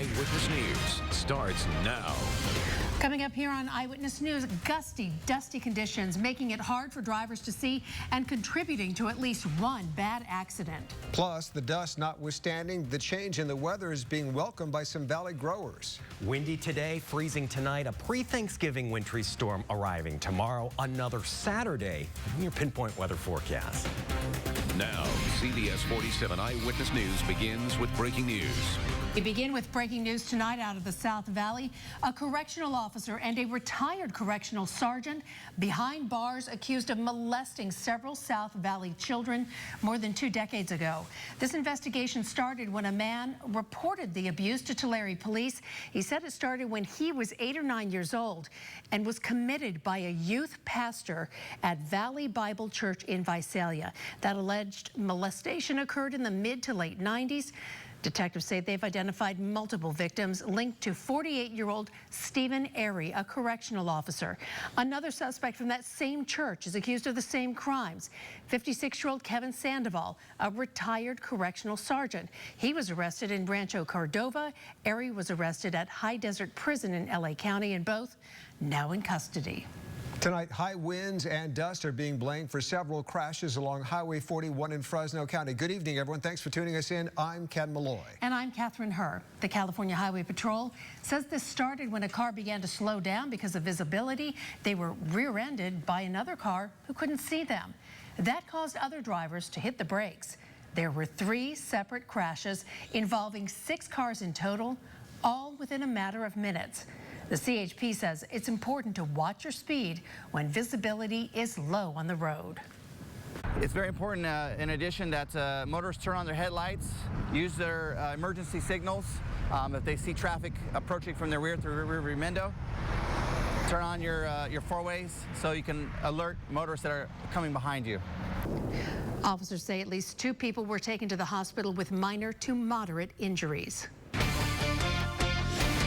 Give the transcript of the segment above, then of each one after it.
Eyewitness News starts now. Coming up here on Eyewitness News, gusty, dusty conditions making it hard for drivers to see and contributing to at least one bad accident. Plus, the dust notwithstanding, the change in the weather is being welcomed by some valley growers. Windy today, freezing tonight, a pre-Thanksgiving wintry storm arriving tomorrow, another Saturday in your pinpoint weather forecast. Now, CBS 47 Eyewitness News begins with breaking news. We begin with breaking news tonight out of the South Valley. A correctional officer and a retired correctional sergeant behind bars accused of molesting several South Valley children more than 2 decades ago. This investigation started when a man reported the abuse to Tulare police. He said it started when he was 8 or 9 years old and was committed by a youth pastor at Valley Bible Church in Visalia. That alleged molestation occurred in the mid to late 90s. Detectives say they've identified multiple victims linked to 48-year-old Stephen Airy, a correctional officer. Another suspect from that same church is accused of the same crimes. 56-year-old Kevin Sandoval, a retired correctional sergeant. He was arrested in Rancho Cordova. Airy was arrested at High Desert Prison in LA County, and both now in custody. Tonight, high winds and dust are being blamed for several crashes along Highway 41 in Fresno County. Good evening, everyone. Thanks for tuning us in. I'm Ken Malloy. And I'm Catherine Herr. The California Highway Patrol says this started when a car began to slow down because of visibility. They were rear-ended by another car who couldn't see them. That caused other drivers to hit the brakes. There were 3 separate crashes involving 6 cars in total, all within a matter of minutes. The CHP says it's important to watch your speed when visibility is low on the road. It's very important, in addition, that motorists turn on their headlights, use their emergency signals. If they see traffic approaching from their rear through rear window, turn on your four-ways so you can alert motorists that are coming behind you. Officers say at least 2 people were taken to the hospital with minor to moderate injuries.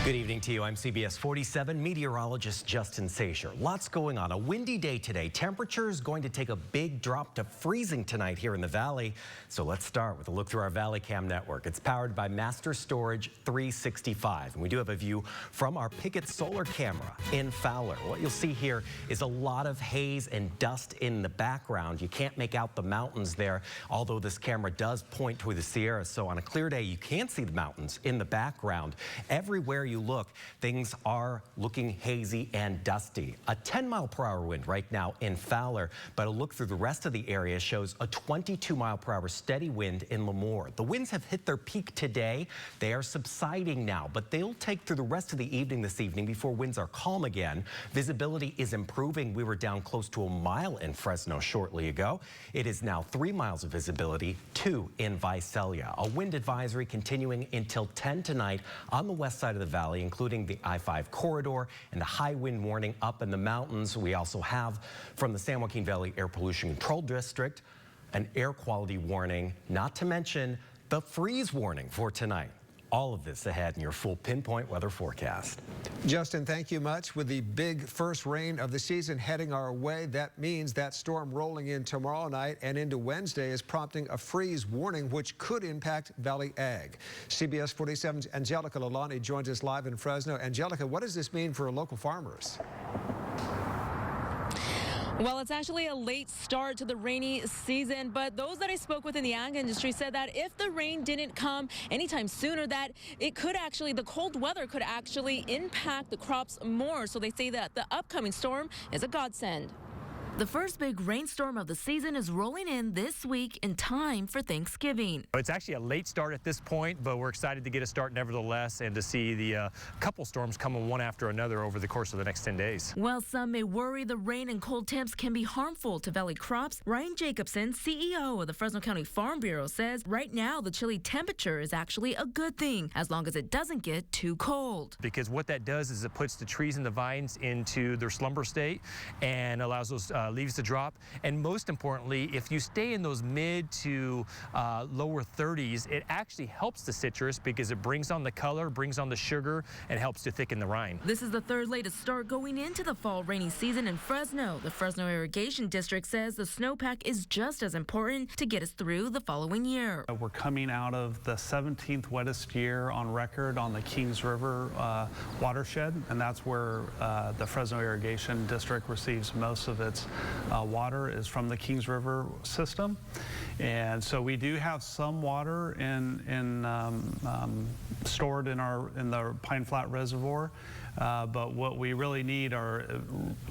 Good evening to you. I'm CBS 47 meteorologist Justin Sacher. Lots going on. A windy day today. Temperature is going to take a big drop to freezing tonight here in the valley. So let's start with a look through our Valley Cam network. It's powered by Master Storage 365. And we do have a view from our Picket solar camera in Fowler. What you'll see here is a lot of haze and dust in the background. You can't make out the mountains there, although this camera does point toward the Sierra. So on a clear day, you can see the mountains in the background. Everywhere you look, things are looking hazy and dusty. A 10-mile-per-hour wind right now in Fowler, but a look through the rest of the area shows a 22-mile-per-hour steady wind in Lemoore. The winds have hit their peak today. They are subsiding now, but they'll take through the rest of the evening this evening before winds are calm again. Visibility is improving. We were down close to a mile in Fresno shortly ago. It is now 3 miles of visibility, 2 in Visalia. A wind advisory continuing until 10 tonight on the west side of the valley, including the I-5 corridor and a high wind warning up in the mountains. We also have from the San Joaquin Valley Air Pollution Control District an air quality warning, not to mention the freeze warning for tonight. All of this ahead in your full pinpoint weather forecast. Justin, thank you much. With the big first rain of the season heading our way, that means that storm rolling in tomorrow night and into Wednesday is prompting a freeze warning, which could impact Valley Ag. CBS 47's Angelica Lalani joins us live in Fresno. Angelica, what does this mean for local farmers? Well, it's actually a late start to the rainy season, but those that I spoke with in the ag industry said that if the rain didn't come anytime sooner, that the cold weather could actually impact the crops more. So they say that the upcoming storm is a godsend. The first big rainstorm of the season is rolling in this week in time for Thanksgiving. It's actually a late start at this point, but we're excited to get a start nevertheless and to see the couple storms coming one after another over the course of the next 10 days. While some may worry the rain and cold temps can be harmful to valley crops, Ryan Jacobson, CEO of the Fresno County Farm Bureau, says right now the chilly temperature is actually a good thing as long as it doesn't get too cold. Because what that does is it puts the trees and the vines into their slumber state and allows those leaves to drop. And most importantly, if you stay in those mid to lower 30s, it actually helps the citrus because it brings on the color, brings on the sugar, and helps to thicken the rind. This is the third latest start going into the fall rainy season in Fresno. The Fresno Irrigation District says the snowpack is just as important to get us through the following year. We're coming out of the 17th wettest year on record on the Kings River watershed, and that's where the Fresno Irrigation District receives most of its water is from the Kings River system. And so we do have some water stored in the Pine Flat Reservoir, but what we really need are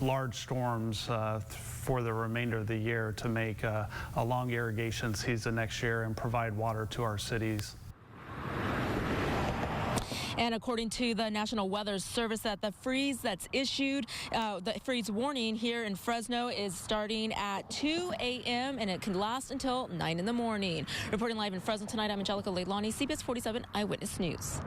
large storms for the remainder of the year to make a long irrigation season next year and provide water to our cities. And according to the National Weather Service, that the freeze that's issued, the freeze warning here in Fresno is starting at 2 a.m. and it can last until 9 in the morning. Reporting live in Fresno tonight, I'm Angelica Leilani, CBS 47 Eyewitness News.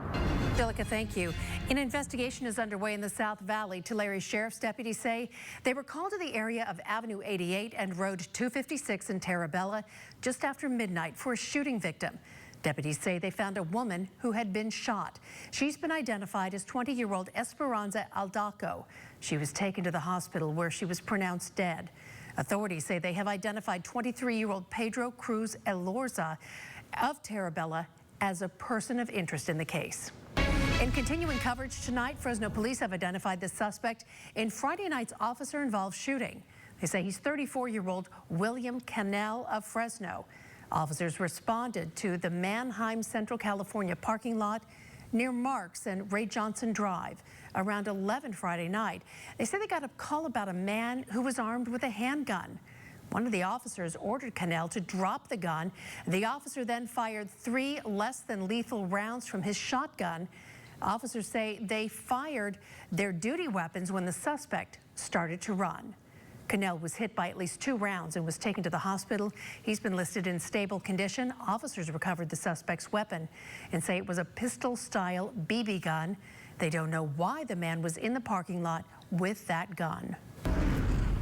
Angelica, thank you. An investigation is underway in the South Valley. Tulare Sheriff's deputies say they were called to the area of Avenue 88 and Road 256 in Terabella just after midnight for a shooting victim. Deputies say they found a woman who had been shot. She's been identified as 20-year-old Esperanza Aldaco. She was taken to the hospital where she was pronounced dead. Authorities say they have identified 23-year-old Pedro Cruz Elorza of Terabella as a person of interest in the case. In continuing coverage tonight, Fresno police have identified the suspect in Friday night's officer-involved shooting. They say he's 34-year-old William Cannell of Fresno. Officers responded to the Mannheim Central California parking lot near Marks and Ray Johnson Drive around 11 Friday night. They say they got a call about a man who was armed with a handgun. One of the officers ordered Cannell to drop the gun. The officer then fired 3 less than lethal rounds from his shotgun. Officers say they fired their duty weapons when the suspect started to run. Cannell was hit by at least 2 rounds and was taken to the hospital. He's been listed in stable condition. Officers recovered the suspect's weapon and say it was a pistol-style BB gun. They don't know why the man was in the parking lot with that gun.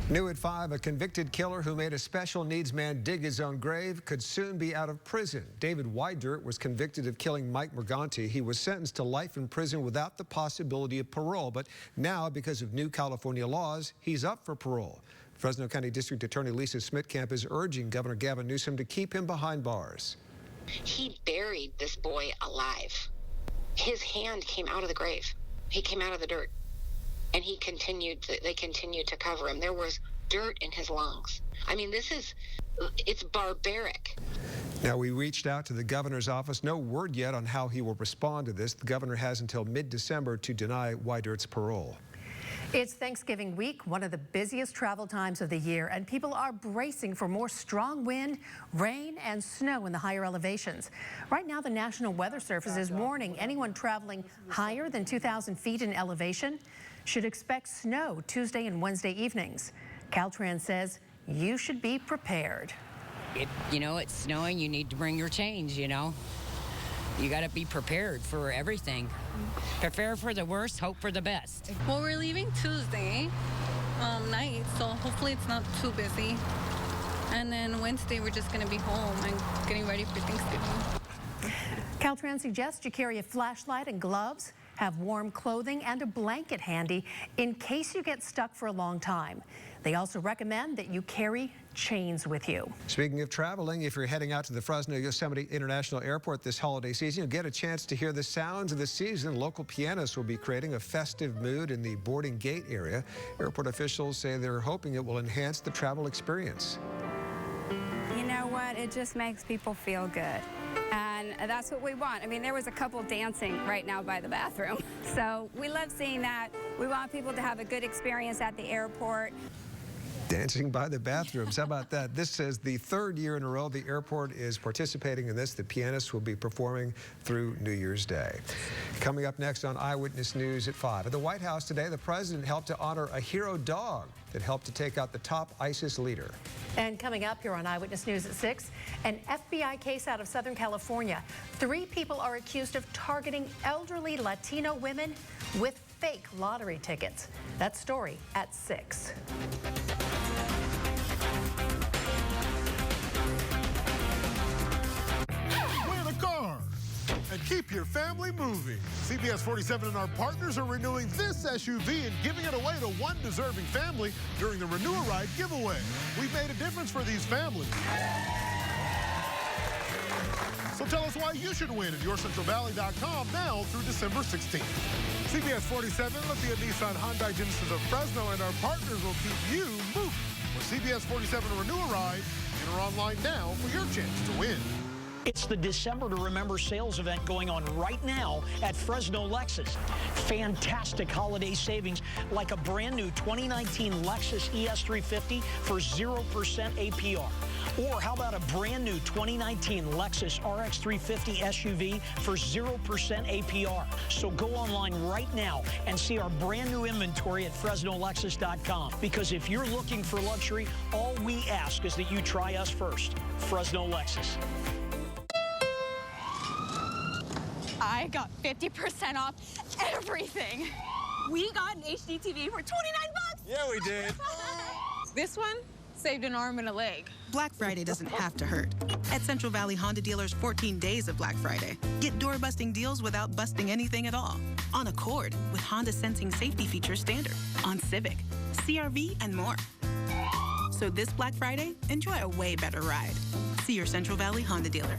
New at 5, a convicted killer who made a special needs man dig his own grave could soon be out of prison. David Wydirt was convicted of killing Mike Morganti. He was sentenced to life in prison without the possibility of parole, but now, because of new California laws, he's up for parole. Fresno County District Attorney Lisa Smitkamp is urging Governor Gavin Newsom to keep him behind bars. He buried this boy alive. His hand came out of the grave. He came out of the dirt. And they continued to cover him. There was dirt in his lungs. I mean, it's barbaric. Now, we reached out to the governor's office. No word yet on how he will respond to this. The governor has until mid-December to deny Wydirt's parole. It's Thanksgiving week, one of the busiest travel times of the year, and people are bracing for more strong wind, rain, and snow in the higher elevations. Right now, the National Weather Service is warning anyone traveling higher than 2,000 feet in elevation should expect snow Tuesday and Wednesday evenings. Caltrans says you should be prepared. It's snowing, you need to bring your chains, You got to be prepared for everything. Prepare for the worst, hope for the best. Well, we're leaving Tuesday night, so hopefully it's not too busy. And then Wednesday, we're just going to be home and getting ready for Thanksgiving. Caltrans suggests you carry a flashlight and gloves, have warm clothing and a blanket handy in case you get stuck for a long time. They also recommend that you carry chains with you. Speaking of traveling, if you're heading out to the Fresno Yosemite International Airport this holiday season, you'll get a chance to hear the sounds of the season. Local pianists will be creating a festive mood in the boarding gate area. Airport officials say they're hoping it will enhance the travel experience. You know what? It just makes people feel good. And that's what we want. I mean, there was a couple dancing right now by the bathroom. So we love seeing that. We want people to have a good experience at the airport. Dancing by the bathrooms. How about that? This is the 3rd year in a row the airport is participating in this. The pianists will be performing through New Year's Day. Coming up next on Eyewitness News at 5. At the White House today, the president helped to honor a hero dog that helped to take out the top ISIS leader. And coming up here on Eyewitness News at 6, an FBI case out of Southern California. 3 people are accused of targeting elderly Latino women with fake lottery tickets. That story at 6. Keep your family moving. CBS 47 and our partners are renewing this SUV and giving it away to one deserving family during the Renew a Ride giveaway. We've made a difference for these families. So tell us why you should win at yourcentralvalley.com now through December 16th. CBS 47, Lithia Nissan Hyundai Genesis of Fresno and our partners will keep you moving. For CBS 47 Renew a Ride, enter online now for your chance to win. It's the December to Remember sales event going on right now at Fresno Lexus. Fantastic holiday savings like a brand new 2019 Lexus ES350 for 0% APR. Or how about a brand new 2019 Lexus RX350 SUV for 0% APR. So go online right now and see our brand new inventory at FresnoLexus.com. Because if you're looking for luxury, all we ask is that you try us first. Fresno Lexus. I got 50% off everything. We got an HD TV for $29. Yeah, we did. This one saved an arm and a leg. Black Friday doesn't have to hurt. At Central Valley Honda dealers, 14 days of Black Friday. Get door-busting deals without busting anything at all. On Accord, with Honda Sensing safety features standard. On Civic, CR-V, and more. So this Black Friday, enjoy a way better ride. See your Central Valley Honda dealer.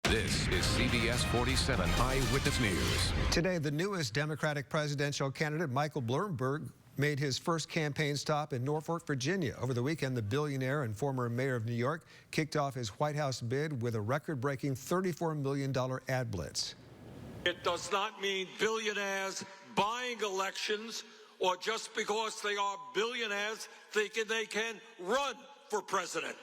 This is CBS 47 Eyewitness News. Today, the newest Democratic presidential candidate, Michael Bloomberg, made his first campaign stop in Norfolk, Virginia. Over the weekend, the billionaire and former mayor of New York kicked off his White House bid with a record-breaking $34 million ad blitz. It does not mean billionaires buying elections or just because they are billionaires thinking they can run for president.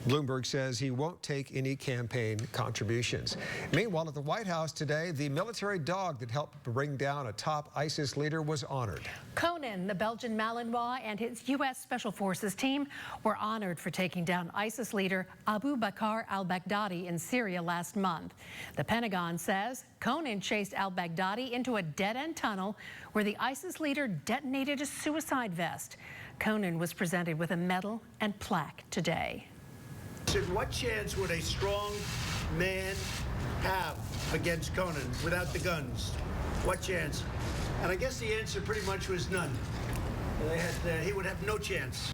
Bloomberg says he won't take any campaign contributions. Meanwhile, at the White House today, the military dog that helped bring down a top ISIS leader was honored. Conan, the Belgian Malinois, and his U.S. Special Forces team were honored for taking down ISIS leader Abu Bakr al-Baghdadi in Syria last month. The Pentagon says Conan chased al-Baghdadi into a dead-end tunnel where the ISIS leader detonated a suicide vest. Conan was presented with a medal and plaque today. What chance would a strong man have against Conan without the guns? What chance? And I guess the answer pretty much was none. He would have no chance.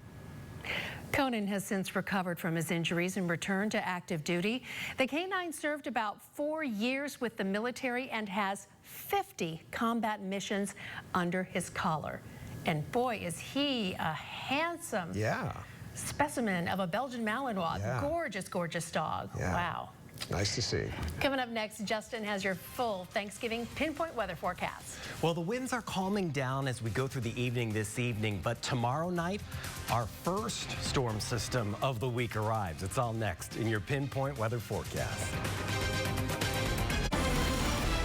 Conan has since recovered from his injuries and returned to active duty. The K-9 served about 4 years with the military and has 50 combat missions under his collar. And boy, is he a handsome specimen of a Belgian Malinois. Yeah. Gorgeous, gorgeous dog. Yeah. Wow. Nice to see. Coming up next, Justin has your full Thanksgiving pinpoint weather forecast. Well, the winds are calming down as we go through the evening this evening, but tomorrow night, our first storm system of the week arrives. It's all next in your pinpoint weather forecast.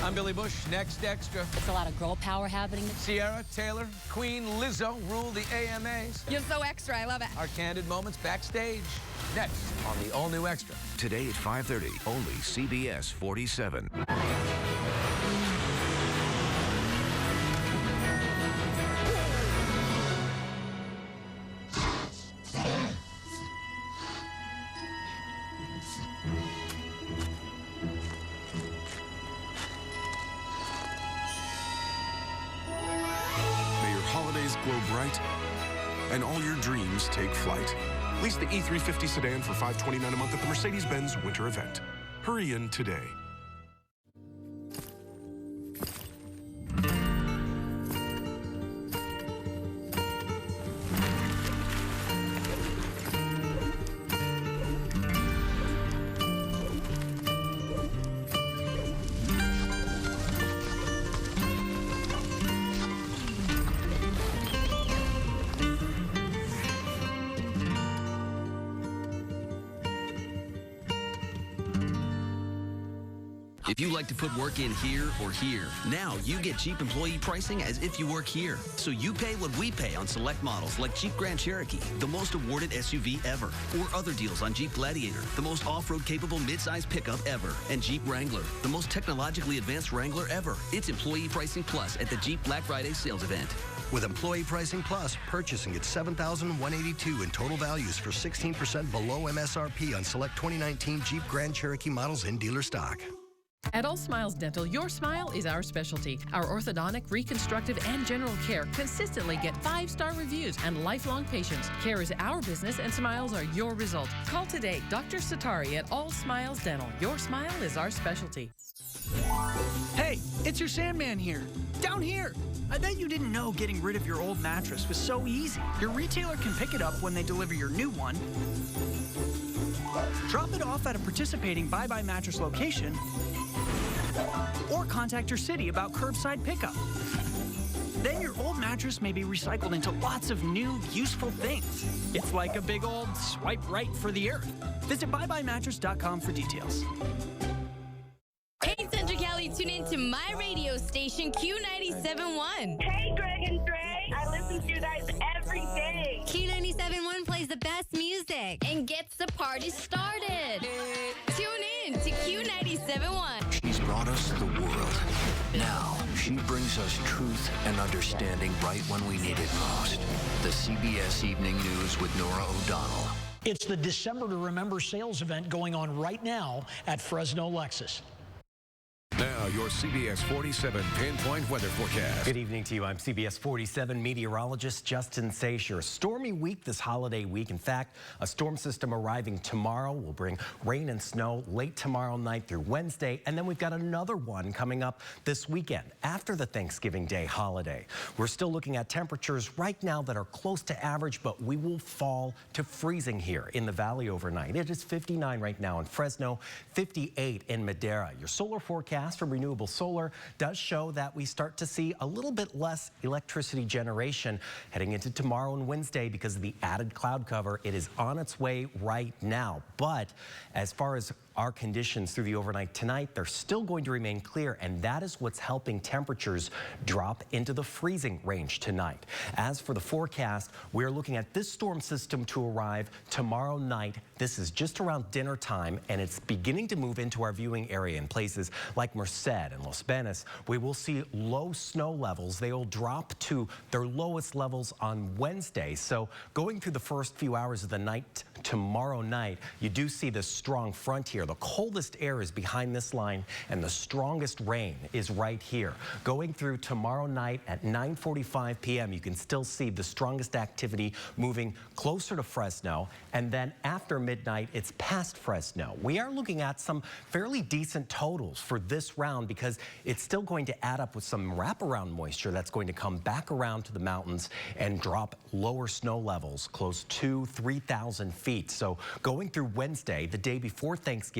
I'm Billy Bush. Next extra. It's a lot of girl power happening. Sierra, Taylor, Queen, Lizzo rule the AMAs. You're so extra. I love it. Our candid moments backstage. Next on the all-new Extra. Today at 5:30, only CBS 47. Glow bright, and all your dreams take flight. Lease the E350 sedan for $529 a month at the Mercedes-Benz Winter Event. Hurry in today. If you like to put work in here or here, now you get Jeep employee pricing as if you work here. So you pay what we pay on select models like Jeep Grand Cherokee, the most awarded SUV ever, or other deals on Jeep Gladiator, the most off-road capable midsize pickup ever, and Jeep Wrangler, the most technologically advanced Wrangler ever. It's Employee Pricing Plus at the Jeep Black Friday sales event. With Employee Pricing Plus, purchasing at $7,182 in total values for 16% below MSRP on select 2019 Jeep Grand Cherokee models in dealer stock. At All Smiles Dental, your smile is our specialty. Our orthodontic, reconstructive, and general care consistently get 5-star reviews and lifelong patients. Care is our business and smiles are your result. Call today, Dr. Satari at All Smiles Dental. Your smile is our specialty. Hey, it's your Sandman here. Down here. I bet you didn't know getting rid of your old mattress was so easy. Your retailer can pick it up when they deliver your new one. Drop it off at a participating Bye Bye Mattress location, or contact your city about curbside pickup. Then your old mattress may be recycled into lots of new, useful things. It's like a big old swipe right for the earth. Visit buyebuymattress.com for details. Hey, Central Cali, tune in to my radio station, Q97.1. Hey, Greg and Dre. I listen to you guys every day. Q97.1 plays the best music and gets the party started. Tune in to Q97.1. She's brought us the world. Now, she brings us truth and understanding right when we need it most. The CBS Evening News with Norah O'Donnell. It's the December to Remember sales event going on right now at Fresno Lexus. Now, your CBS 47 pinpoint weather forecast. Good evening to you. I'm CBS 47 meteorologist Justin Sacher. Stormy week this holiday week. In fact, a storm system arriving tomorrow will bring rain and snow late tomorrow night through Wednesday. And then we've got another one coming up this weekend after the Thanksgiving Day holiday. We're still looking at temperatures right now that are close to average, but we will fall to freezing here in the valley overnight. It is 59 right now in Fresno, 58 in Madera. Your solar forecast from Renewable Solar does show that we start to see a little bit less electricity generation heading into tomorrow and Wednesday because of the added cloud cover. It is on its way right now. But as far as our conditions through the overnight tonight, they're still going to remain clear, and that is what's helping temperatures drop into the freezing range tonight. As for the forecast, we're looking at this storm system to arrive tomorrow night. This is just around dinner time, and it's beginning to move into our viewing area in places like Merced and Los Benes. We will see low snow levels. They will drop to their lowest levels on Wednesday. So going through the first few hours of the night tomorrow night, you do see this strong front here. The coldest air is behind this line, and the strongest rain is right here. Going through tomorrow night at 9:45 p.m., you can still see the strongest activity moving closer to Fresno, and then after midnight, it's past Fresno. We are looking at some fairly decent totals for this round because it's still going to add up with some wraparound moisture that's going to come back around to the mountains and drop lower snow levels close to 3,000 feet. So going through Wednesday, the day before Thanksgiving,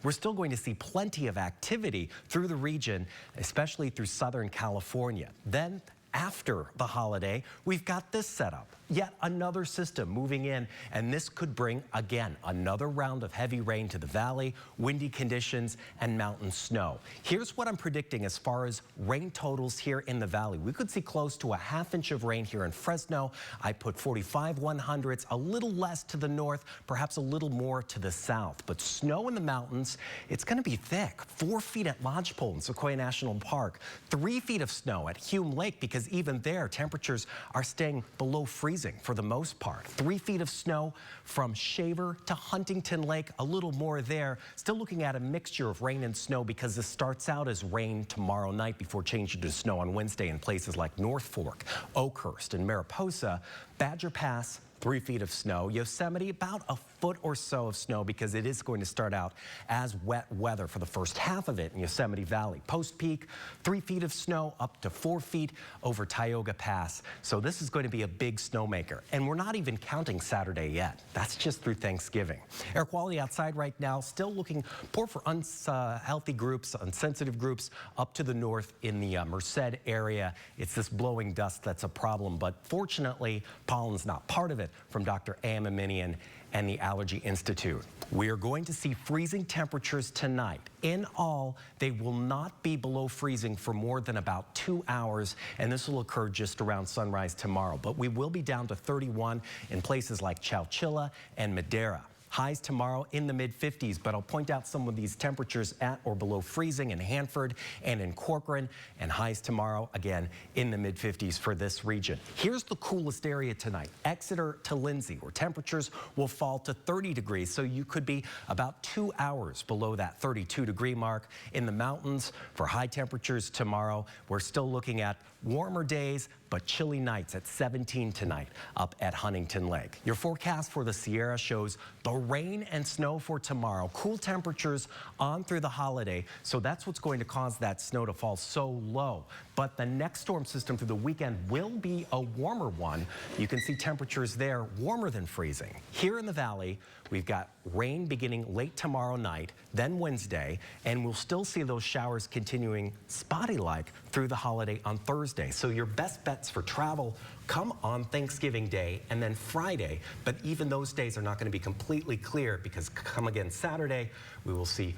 we're still going to see plenty of activity through the region, especially through Southern California. Then after the holiday, we've got this setup. Yet another system moving in, and this could bring, again, another round of heavy rain to the valley, windy conditions, and mountain snow. Here's what I'm predicting as far as rain totals here in the valley. We could see close to a ½ inch of rain here in Fresno. I put 45 100ths, a little less to the north, perhaps a little more to the south. But snow in the mountains, it's going to be thick. 4 feet at Lodgepole in Sequoia National Park, 3 feet of snow at Hume Lake, because even there, temperatures are staying below freezing for the most part. 3 feet of snow from Shaver to Huntington Lake, a little more there. Still looking at a mixture of rain and snow because this starts out as rain tomorrow night before changing to snow on Wednesday in places like North Fork, Oakhurst, and Mariposa. Badger Pass, 3 feet of snow. Yosemite, about a foot or so of snow because it is going to start out as wet weather for the first half of it in Yosemite Valley. Post Peak, 3 feet of snow, up to 4 feet over Tioga Pass. So this is going to be a big snowmaker. And we're not even counting Saturday yet. That's just through Thanksgiving. Air quality outside right now, still looking poor for unhealthy groups, unsensitive groups up to the north in the Merced area. It's this blowing dust that's a problem, but fortunately, pollen's not part of it, from Dr. Amaminian and the Allergy Institute. We are going to see freezing temperatures tonight. In all, they will not be below freezing for more than about 2 hours, and this will occur just around sunrise tomorrow. But we will be down to 31 in places like Chowchilla and Madera. Highs tomorrow in the mid-50s, but I'll point out some of these temperatures at or below freezing in Hanford and in Corcoran, and highs tomorrow again in the mid-50s for this region. Here's the coolest area tonight, Exeter to Lindsay, where temperatures will fall to 30 degrees, so you could be about 2 hours below that 32-degree mark. In the mountains for high temperatures tomorrow, we're still looking at warmer days, but chilly nights at 17 tonight up at Huntington Lake. Your forecast for the Sierra shows the rain and snow for tomorrow. Cool temperatures on through the holiday, so that's what's going to cause that snow to fall so low. But the next storm system through the weekend will be a warmer one. You can see temperatures there warmer than freezing. Here in the valley, we've got rain beginning late tomorrow night, then Wednesday, and we'll still see those showers continuing spotty-like through the holiday on Thursday. So your best bets for travel come on Thanksgiving Day and then Friday, but even those days are not going to be completely clear because come again Saturday, we will see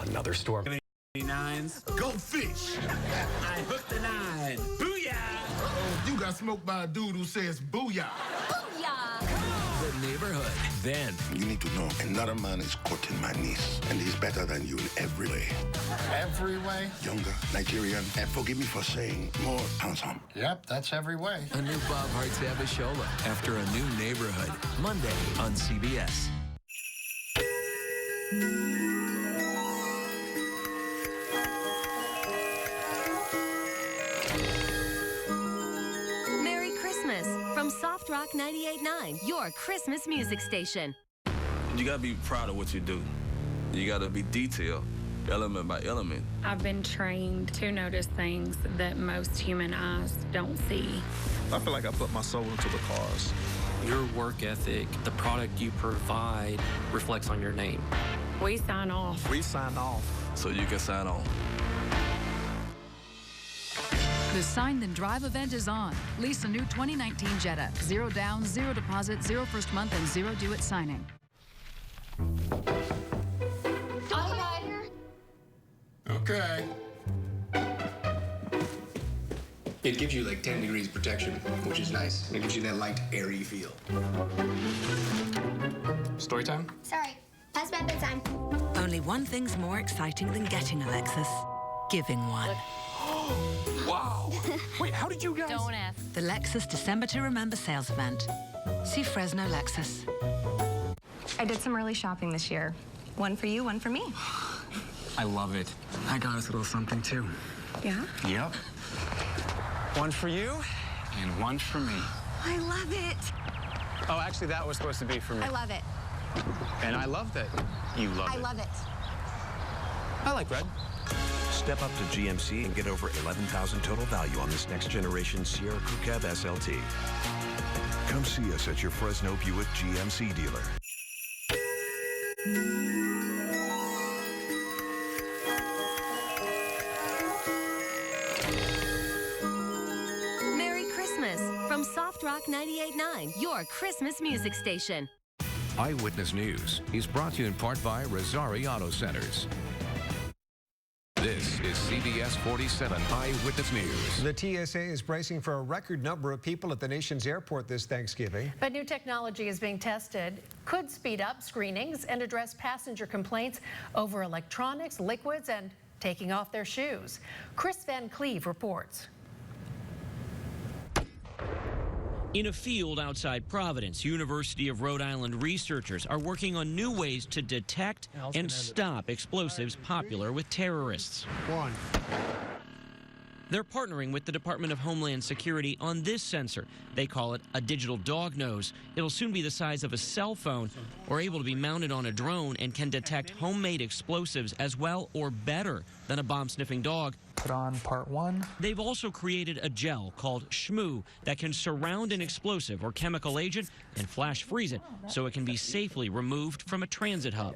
another storm. Nines. Go fish. I hooked the 9. Booyah! Uh-oh, you got smoked by a dude who says booyah. Booyah! The neighborhood. Then you need to know another man is courting my niece, and he's better than you in every way. Every way? Younger, Nigerian, and forgive me for saying more handsome. Yep, that's every way. a new Bob Hart's Abishola after a new neighborhood. Monday on CBS. Merry Christmas from Soft Rock 98.9, your Christmas music station. You gotta be proud of what you do. You gotta be detailed, element by element. I've been trained to notice things that most human eyes don't see. I feel like I put my soul into the cars. Your work ethic, the product you provide, reflects on your name. We sign off. We sign off so you can sign on. The Sign Then Drive event is on. Lease a new 2019 Jetta. 0 down, 0 deposit, 0 first month, and 0 due at signing. Okay. It gives you like 10 degrees protection, which is nice. It gives you that light, airy feel. Story time? Sorry, past my bedtime. Only one thing's more exciting than getting a Lexus. Giving one. Wow. Wait, how did you guys? Don't ask. The Lexus December to Remember sales event. See Fresno Lexus. I did some early shopping this year. One for you, one for me. I love it. I got us a little something too. Yeah? Yep. One for you and one for me. I love it. Oh, actually, that was supposed to be for me. I love it. And I love that you love it. I love it. I like red. Step up to GMC and get over $11,000 total value on this next generation Sierra Crew Cab SLT. Come see us at your Fresno Buick GMC dealer. Merry Christmas from Soft Rock 98.9, your Christmas music station. Eyewitness News is brought to you in part by Rosari Auto Centers. This is CBS 47 Eyewitness News. The TSA is bracing for a record number of people at the nation's airport this Thanksgiving. But new technology is being tested, could speed up screenings and address passenger complaints over electronics, liquids, and taking off their shoes. Chris Van Cleve reports. In a field outside Providence, University of Rhode Island researchers are working on new ways to detect and stop explosives popular with terrorists. They're partnering with the Department of Homeland Security on this sensor. They call it a digital dog nose. It'll soon be the size of a cell phone or able to be mounted on a drone and can detect homemade explosives as well or better than a bomb-sniffing dog. Put on part 1. They've also created a gel called Shmoo that can surround an explosive or chemical agent and flash freeze it so it can be safely removed from a transit hub.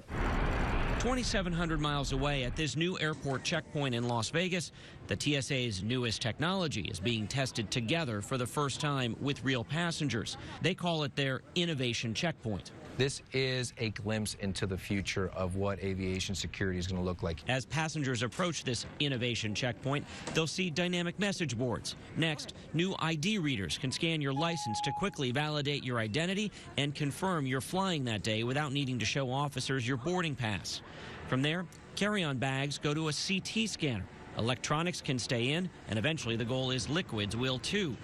2,700 miles away at this new airport checkpoint in Las Vegas, the TSA's newest technology is being tested together for the first time with real passengers. They call it their innovation checkpoint. This is a glimpse into the future of what aviation security is going to look like. As passengers approach this innovation checkpoint, they'll see dynamic message boards. Next, new ID readers can scan your license to quickly validate your identity and confirm you're flying that day without needing to show officers your boarding pass. From there, carry-on bags go to a CT scanner. Electronics can stay in, and eventually the goal is liquids will too.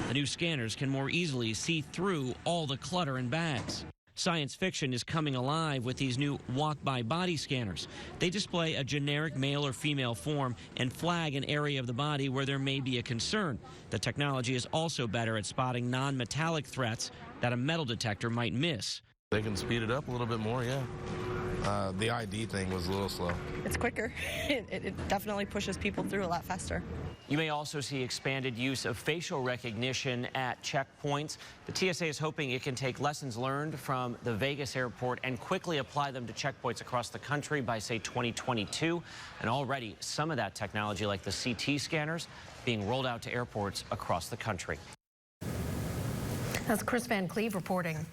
The new scanners can more easily see through all the clutter in bags. Science fiction is coming alive with these new walk-by body scanners. They display a generic male or female form and flag an area of the body where there may be a concern. The technology is also better at spotting non-metallic threats that a metal detector might miss. They can speed it up a little bit more, yeah. The ID thing was a little slow. It's quicker. It definitely pushes people through a lot faster. You may also see expanded use of facial recognition at checkpoints. The TSA is hoping it can take lessons learned from the Vegas airport and quickly apply them to checkpoints across the country by, say, 2022. And already some of that technology, like the CT scanners, being rolled out to airports across the country. That's Chris Van Cleve reporting.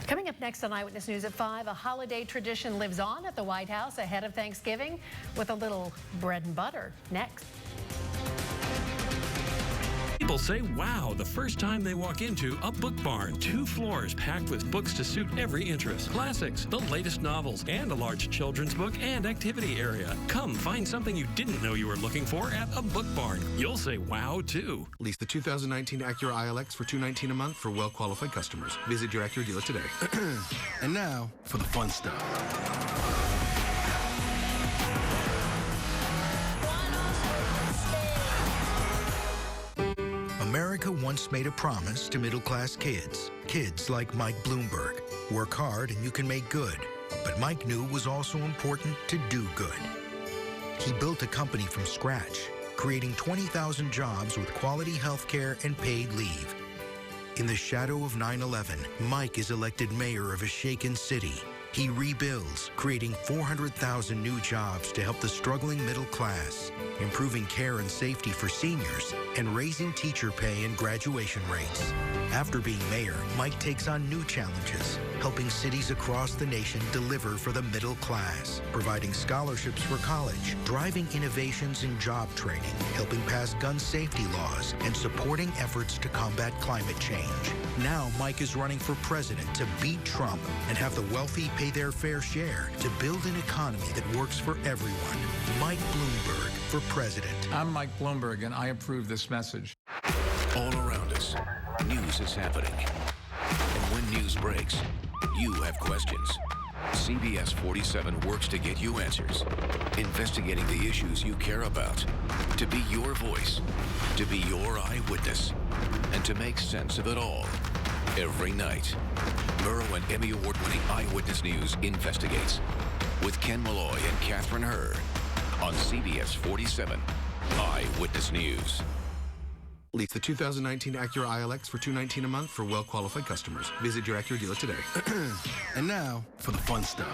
Coming up next on Eyewitness News at 5, a holiday tradition lives on at the White House ahead of Thanksgiving with a little bread and butter. Next. People say wow the first time they walk into a book barn. 2 floors packed with books to suit every interest. Classics, the latest novels, and a large children's book and activity area. Come find something you didn't know you were looking for at a book barn. You'll say wow too. Lease the 2019 Acura ILX for $219 a month for well-qualified customers. Visit your Acura dealer today. And now for the fun stuff. America once made a promise to middle-class kids. Kids like Mike Bloomberg. Work hard and you can make good. But Mike knew it was also important to do good. He built a company from scratch, creating 20,000 jobs with quality health care and paid leave. In the shadow of 9/11, Mike is elected mayor of a shaken city. He rebuilds, creating 400,000 new jobs to help the struggling middle class, improving care and safety for seniors, and raising teacher pay and graduation rates. After being mayor, Mike takes on new challenges, helping cities across the nation deliver for the middle class, providing scholarships for college, driving innovations in job training, helping pass gun safety laws, and supporting efforts to combat climate change. Now Mike is running for president to beat Trump and have the wealthy pay their fair share to build an economy that works for everyone. Mike Bloomberg for president. I'm Mike Bloomberg, and I approve this message. All around us, news is happening. And when news breaks, you have questions. CBS 47 works to get you answers, investigating the issues you care about, to be your voice, to be your eyewitness, and to make sense of it all. Every night, Murrow and Emmy Award-winning Eyewitness News investigates with Ken Malloy and Catherine Herr on CBS 47 Eyewitness News. Lease the 2019 Acura ILX for $219 a month for well-qualified customers. Visit your Acura dealer today. And now for the fun stuff.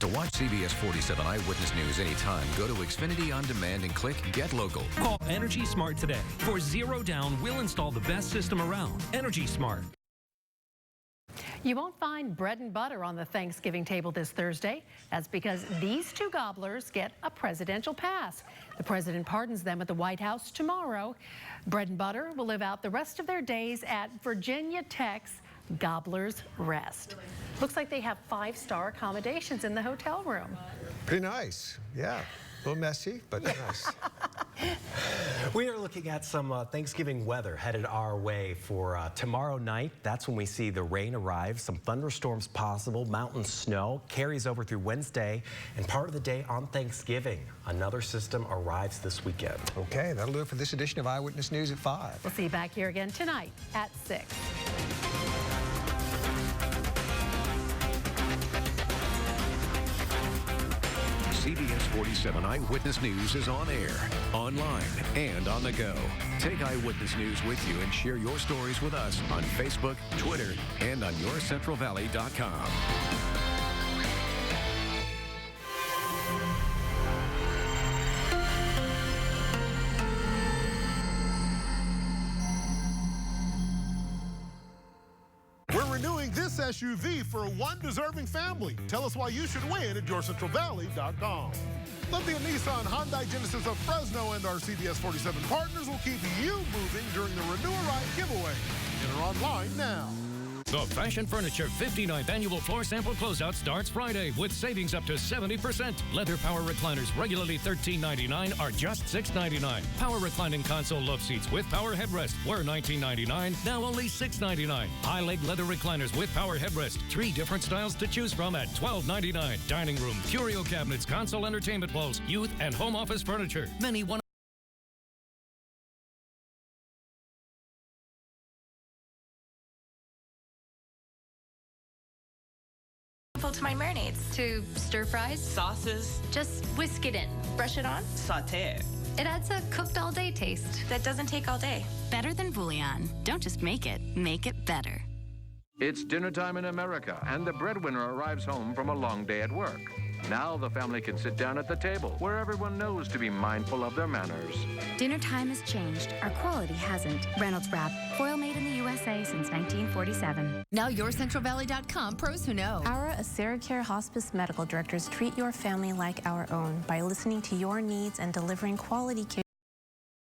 To watch CBS 47 Eyewitness News anytime, go to Xfinity On Demand and click Get Local. Call Energy Smart today. For $0 down, we'll install the best system around. Energy Smart. You won't find bread and butter on the Thanksgiving table this Thursday. That's because these 2 gobblers get a presidential pass. The president pardons them at the White House tomorrow. Bread and butter will live out the rest of their days at Virginia Tech's Gobbler's Rest. Looks like they have 5-star accommodations in the hotel room. Pretty nice, yeah. A little messy, but nice. We are looking at some Thanksgiving weather headed our way for tomorrow night. That's when we see the rain arrive, some thunderstorms possible, mountain snow carries over through Wednesday, and part of the day on Thanksgiving. Another system arrives this weekend. Okay, that'll do it for this edition of Eyewitness News at 5. We'll see you back here again tonight at 6. CBS 47 Eyewitness News is on air, online, and on the go. Take Eyewitness News with you and share your stories with us on Facebook, Twitter, and on yourcentralvalley.com. this SUV for one deserving family. Tell us why you should win at yourcentralvalley.com. Lithia Nissan, Hyundai, Genesis of Fresno, and our CBS 47 partners will keep you moving during the Renew a Ride giveaway. Enter online now. The Fashion Furniture 59th Annual Floor Sample Closeout starts Friday with savings up to 70%. Leather power recliners, regularly $13.99, are just $6.99. Power reclining console love seats with power headrest were $19.99, now only $6.99. High leg leather recliners with power headrest, 3 different styles to choose from at $12.99. Dining room, curio cabinets, console entertainment bowls, youth and home office furniture. Many one to my marinades. To stir fries, Sauces. just whisk it in. Brush it on. Sacher. It adds a cooked all day taste. That doesn't take all day. Better than bouillon. Don't just make it better. It's dinner time in America, and the breadwinner arrives home from a long day at work. Now the family can sit down at the table, where everyone knows to be mindful of their manners. Dinner time has changed. Our quality hasn't. Reynolds Wrap, foil made in the USA since 1947. Now yourcentralvalley.com, pros who know. Our AseraCare Hospice medical directors treat your family like our own by listening to your needs and delivering quality care.